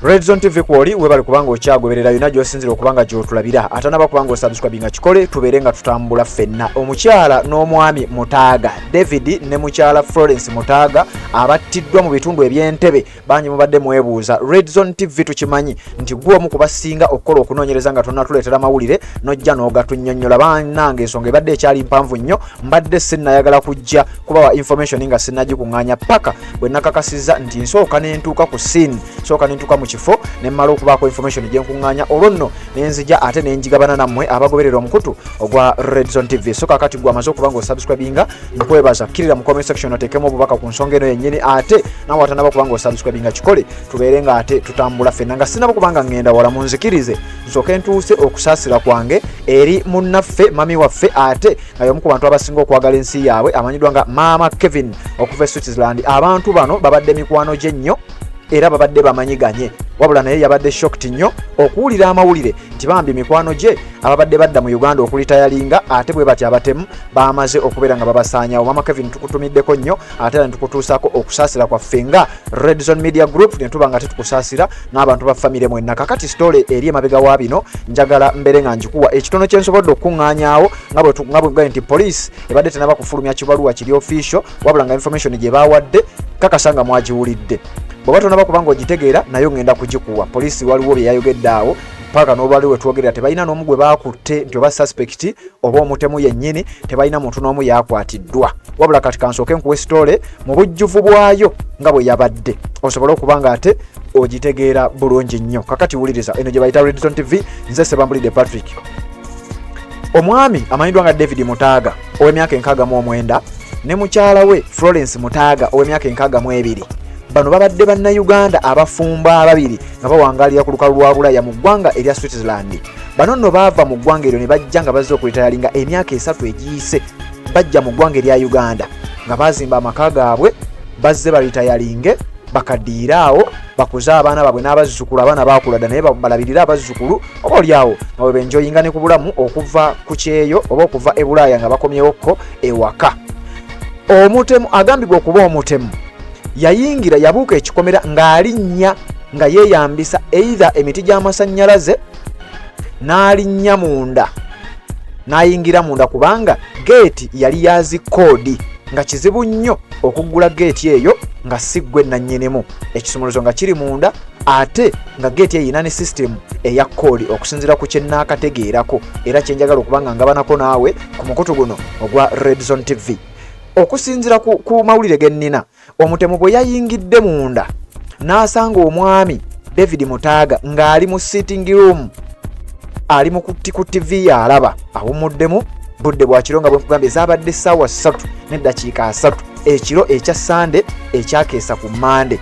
Red Zone TV kwoli webali kubanga okyagoberera yonna gy'osinzira okubanga gy'otulabira ate naba kubanga osubscribinga kikole tubeerenga tutambula ffenna. Omukyala n'omwami Mutaaga David ne mukyala Florence Mutaaga abattiddwa mu bitundu eby'Entebbe bangi mubadde mwebuuza. Red Zone TV tukimanyi nti gwe omu kubasinga okukola okunoonyereza nga tonnatuleetera mawulire n'ojja n'ogatunnyonnyola. Bannange ensonga ebadde ekyali mpanvu nnyo, mbadde sinnayagala kujja kubawa information nga sinnagikuŋŋaanya paka bwe nakakasizza nti nsooka n'entuuka ku scene, nsooka n'entuuka mu kifo ne mmala okubaako information gye nkuŋŋaanya olwo nno ne nzija ate ne njigabana nammwe abagoberera omukutu ogwa Red Zone TV. So kakati gwe amaze okuba ng'osubscribinga nkwebaza, kkirira mu comment section oteekemu obubaka ku nsonga eno yennyini, ate nawe atanaba kuba ng'osubscribinga kikole tubeere nga ate tutambula ffenna nga sinaba kubanga ngenda wala. Munzikirize nsooke ntuuse okusaasira kwange eri munnaffe mami waffe ate nga y'omu ku bantu abasinga okwagala ensi yaabwe amanyiddwa nga Maama Kevin okuva e Switzerland. Abantu bano babadde mikwano gye nnyo era babadde bamanyiganye, wabula naye yabadde shocked nnyo okuwulira amawulire nti bambi mikwano gye ababadde badda mu Uganda okulitayalinga ate bwe bati abatemu bamaze okubeera nga babasaanyawo. Maama Kevin tukutumiddeko nnyo ate era netukutuusaako okusaasira kwaffe nga Red Zone Media Group ne tuba nga tetukusaasira n'abantu ba famire mwenna. Kakati story eri emabega wa bino njagala mbere nga njikuwa ekitono kye nsobodde okuŋŋaanyaawo nga bwe nti police ebadde tenaba kufulumya kibaluwa kiri official, wabula nga information gye baawadde kakasa nga mwagiwulidde. Bw'oba tonaba kubanga ogitegeera nayo ngenda kugikuwa. Poliisi waliwo bye yayogedde awo paka n'obali we twogerera tebalina n'omu gwe baakutte nti oba suspect oba omutemu yennyini, tebalina muntu n'omu yakwatiddwa. Wabula kati kansooke nkuwe story mu bujjuvu bwayo nga bwe yabadde osobole okubanga ate ogitegeera bulungi nnyo. Kakati wuliriza eno gye bayita Red Zone TV, nze Sebambulidde Patrick. Omwami amanyiddwa nga David Mutaaga ow'emyaka 69 ne mukyala we Florence Mutaaga ow'emyaka 62 bano babadde bannayuganda abafumba ababiri nga bawangalira ku lukalu lwa Bulaya mu ggwanga erya Switzerland. Bano nno baava mu ggwanga eryo ne bajja nga bazze okulitayalinga emyaka 3 egiyise, bajja mu ggwanga erya Uganda nga bazimba amaka gaabwe bazze balitayalinge bakaddiire awo bakuze abaana baabwe n'abazzukulu. Abaana baakula dda naye balabirira abazzukulu oba olyawo nga bwe benjoyinga ne ku bulamu okuva ku kyeyo oba okuva e Bulaaya nga bakomyewokko ewaka. Omutemu agambibwa okuba omutemu yayingira yabuuka ekikomera ng'alinnya nga yeeyambisa either emiti gy'amasannyalaze n'alinnya munda n'ayingira munda kubanga geeti yali yazikoodi nga kizibu nnyo okuggula geeti eyo nga si ggwe nannyinimu, ekisumuluzo nga kiri munda ate nga geeti eyina ne system eya koodi okusinziira ku kyennaakategeerako era kyenjagala okubanga ngabanako naawe ku mukutu guno ogwa Red Zone TV. Okusinziira ku mawulire gennina, omutemu bwe yayingidde munda n'asanga omwami David Mutaaga ng'ali mu sitting room ali mu ku TV alaba awumuddemu. Budde bwa kiro nga bwe nkugambye zaabadde ssaawa 3 n'eddakiika 3 ekiro ekya Sande ekyakeesa ku Mande.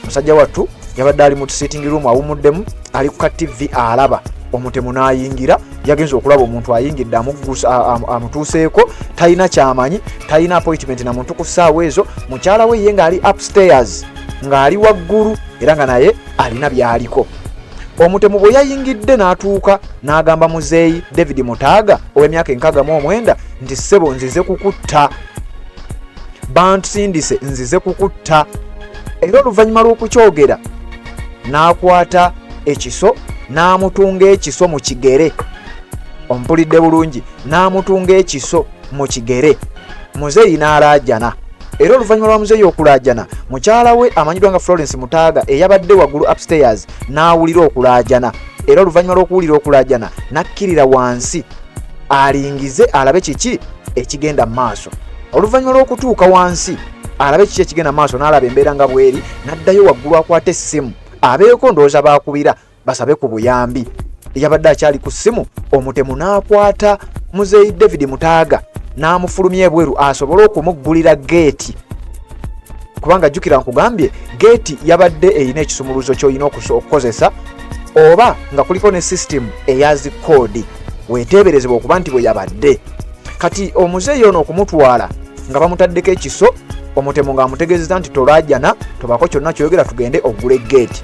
Musajja wattu yabadde ali mu sitting room awumuddemu ali ku ka TV alaba. Omutemu n'ayingira, yagenza okulaba omuntu ayingidde amutuuseeko, talina kyamanyi, talina appointment na muntu ku ssaawa ezo. Mukyala we ye ng'ali upstairs ng'ali waggulu era nga naye alina by'aliko. Omutemu bwe yayingidde n'atuuka n'agamba muzeeyi David Mutaaga ow'emyaka 69 nti ssebo nzize kukutta, bansindise nzize kukutta. Era oluvannyuma lw'okukyogera n'akwata ekiso n'amutunga ekiso mu kigere. Ompulidde bulungi, n'amutunga ekiso mu kigere. Muzeeyi n'alaajana. Era oluvannyuma lwa muzeeyi okulaajana, mukyala we amanyiddwa nga Florence Mutaaga eyabadde waggulu upstairs n'awulira okulaajana. Era oluvannyuma lw'okuwulira okulaajana n'akkirira wansi alingize alabe kiki ekigenda mu maaso. Oluvannyuma lw'okutuuka wansi alabe kiki ekigenda mu maaso n'alaba embeera nga bweri, n'addayo waggulu akwata essimu abeeko ndowooza baakubira basabe ku buyambi. Yabadde akyali ku ssimu, omutemu n'akwata muzeeyi David Mutaaga n'amufulumya ebweru asobole okumuggulira geeti, kubanga jjukira nkugambye geeti yabadde erina ekisumuluzo ky'olina okukozesa oba nga kuliko ne system eyazikoodi weeteeberezebwa okuba nti bwe yabadde. Kati omuzeeyi ono okumutwala nga bamutaddeko ekiso, omutemu ng'amutegeezeza nti tolaajana tobako kyonna kyoyogera tugende oggule geeti.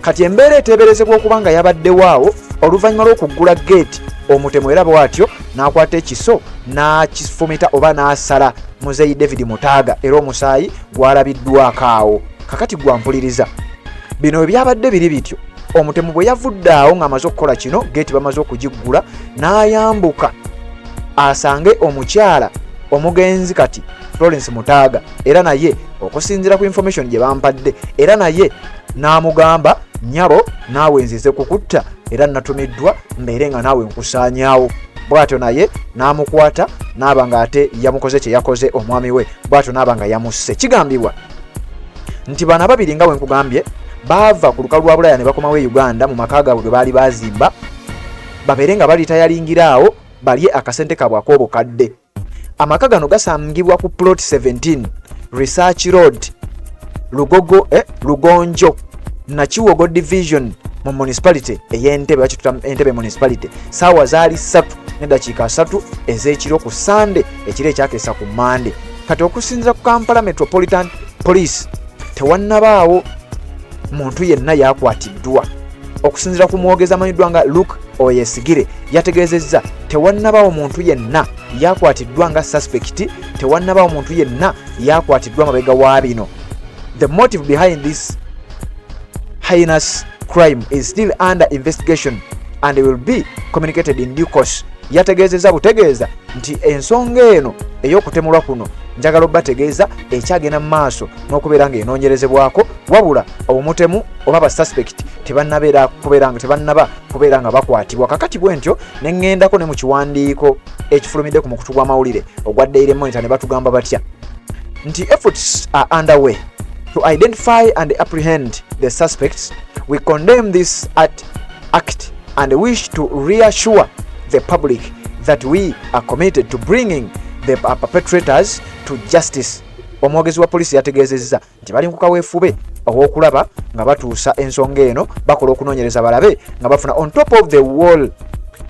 Kati embeera eteeberezebwa okuba nga yabaddewaawo oluvannyuma lw'okuggula geeti, omutemu era bw'atyo n'akwata ekiso n'akifumita oba n'asala muzeeyi David Mutaaga era omusaayi gwalabiddwako awo. Kakati gwampuliriza bino byabadde biri bityo omutemu bwe yavudde awo ng'amaze okukola kino geeti bamaze okugiggula n'ayambuka asange omukyala omugenzi kati Florence Mutaaga era naye okusinziira ku information gye bampadde era naye n'amugamba nyabo naawe nzize kukutta era natumiddwa mbeere nga naawe nkusaanyaawo bw'atyo naye n'amukwata n'aba nga ate yamukoze kye yakoze omwami we bw'atyo n'aba nga yamusse kigambibwa nti bano ababiri nga bwe nkugambye baava ku lukalu lwa Bulaya ne bakomawo e Uganda mu maka gaabwe ge baali baazimba babeere nga balitayalingira awo balye akasente kaabwe ak'obukadde. Amaka gano gasangibwa ku plot 17 Research Road Lugonjo Nakiwogo Division mu municipality ey'Entebbe bakituta Entebbe municipality saawa zaali 3:3 ez'ekiro ku Sunday ekiro ekyakeesa ku Monday. Kati okusinziira ku Kampala Metropolitan Police tewannabaawo muntu yenna yakwatiddwa. Okusinziira ku mwogezi amanyiddwa nga Luke Oyesigire yategeezezza tewannabaawo muntu yenna yakwatiddwa nga suspect, tewannabaawo muntu yenna yakwatiddwa mabega wa bino. The motive behind this heinous crime is still under investigation and will be communicated in due course. Yategeezezza butegeeza nti ensonga eno ey'okutemulwa kuno njagala obbategeeza ekyagenda mu maaso n'okubeera ng'enoonyerezebwako wabula omutemu oba ba suspect tebannaba kubeera nga bakwatibwa. Kakati bwe ntyo ne ŋŋendako ne mu kiwandiiko ekifulumidde ku mukutu gw'amawulire ogwa Daily Monitor ne batugamba batya nti efforts are underway to identify and apprehend the suspects. We condemn this act and wish to reassure the public that we are committed to bringing the perpetrators to justice. Omwogezi wa polisi yategeezezza nti bali kukaweefube obw'okulaba nga batuusa ensonga eno bakola okunoonyereza balabe nga bafuna. On top of the wall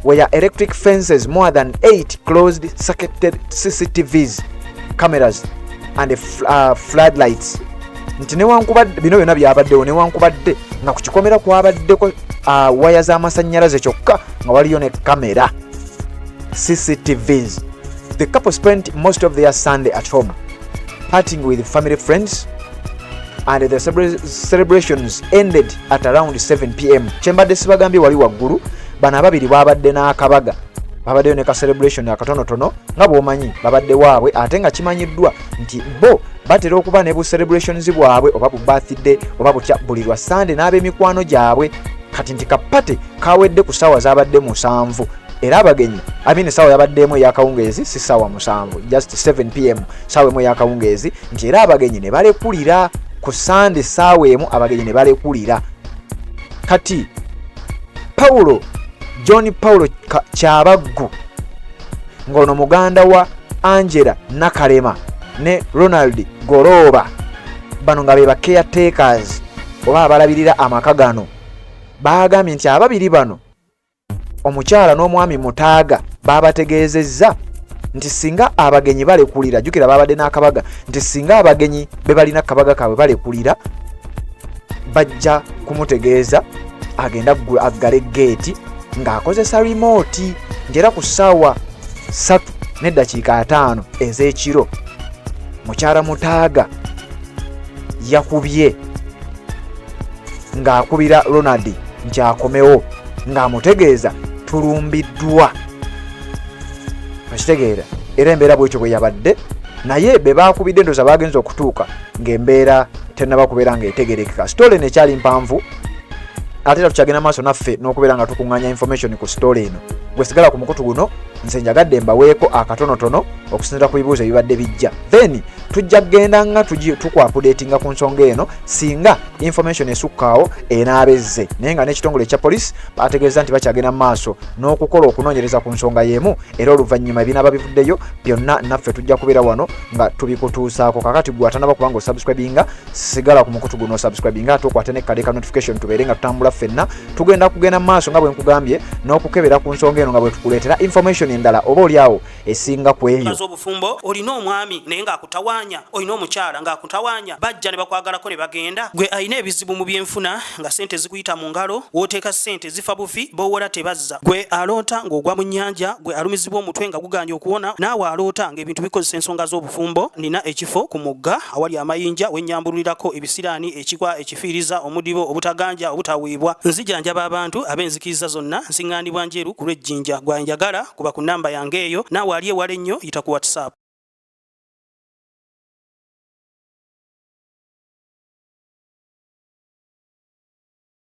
were electric fences, more than 8 closed circuited CCTVs cameras and floodlights. Nti newankubadde bino byonna byabaddewo newankubadde nga ku kikomera kwabaddeko waya z'amasannyalaze kyokka nga waliyo ne kamera CCTVs. The couple spent most of their Sunday at home partying with family friends and the celebrations ended at around 7 p.m. Kyembadde sibagambye wali waggulu bano ababiri babadde n'akabaga babaddeyo ne ka celebration akatonotono nga bw'omanyi babadde waabwe ate nga kimanyiddwa nti bo batera okuba ne bu celebrations bwabwe oba bu birthday oba butya buli lwa Sunday n'ab'emikwano gyabwe. Kati nti kapate kawedde ku ssaawa zabadde 7 era abagenyi ssaawa yabaddeemu ey'akawungeezi si ssaawa 7 just 7 p.m. ssaawa emu ey'akawungeezi nti era abagenyi ne balekulira ku Sunday ssaawa emu abagenyi ne balekulira. Kati John Paulo Kyabaggu ng'ono muganda wa Angela Nakalema ne Ronald Goroba bano nga be ba caretakers oba abalabirira amaka gano baagambye nti ababiri bano omukyala n'omwami Mutaaga babategeezezza nti singa abagenyi balekulira jjukira babadde n'akabaga nti singa abagenyi be balina akabaga kaabwe balekulira bajja kumutegeeza agenda aggale geeti ng'akozesa remote nti era ku ssaawa 3:5 ez'ekiro mukyala Mutaaga yakubye ng'akubira Ronald nti akomewo ng'amutegeeza tulumbiddwa. Okitegeera era embeera bwekyo bwe yabadde naye be baakubidde ndoza bagenze okutuuka ng'embeera tennaba kubeera ng'etegerekeka. Story eno ekyali mpanvu ate era tukyagenda maaso naffe n'okubeera nga tukuŋŋaanya information ku story eno. Gwe sigala ku mukutu guno nze njagadde mbaweeko akatonotono okusinziira ku bibuuzo ebibadde bijja, then tujja kgenda nga tukwapudeetinga ku nsonga eno singa information esukkaawo enaabezze, naye nga n'ekitongole ekya police bategeeza nti bakyagenda maaso n'okukola okunoonyereza ku nsonga y'emu era oluvannyuma ebinaaba bivuddeyo byonna naffe tujja kubeera wano nga tubikutuusaako. Kakati gwe atanaba kubanga osubscribinga sigala ku mukutu guno osubscribinga ate okwate ne ka notification tubeere nga tutambula ffenna tugenda kugenda maaso nga bwe nkugambye n'okukebera ku nsonga eno nga bwe tukuleetera information ensonga endala oba oliawo esinga ku eyo obufumbo olina omwami naye ng'akutawaanya olina omukyala ng'akutawaanya bajja ne bakwagalako ne bagenda gwe alina ebizibu mu byenfuna nga sente zikuyita mu ngalo wooteeka sente zifa bufi bowola tebazza gwe aloota ng'ogwa mu nnyanja gwe alumizibwa omutwe nga guganja okuwona naawe aloota ng'ebintu bikozesa ensonga z'obufumbo nina ekifo ku mugga awali amayinja wennyambulirako ebisiraani ekikwa ekifiiriza omudibo obutaganja obutaweebwa nzijanjaba abantu ab'enzikiriza zonna nsiŋŋaanibwa njeru ku lw'ejjinja gwanjagala kuba ku nnamba yange eyo naawe ali ewala ennyo yita ku WhatsApp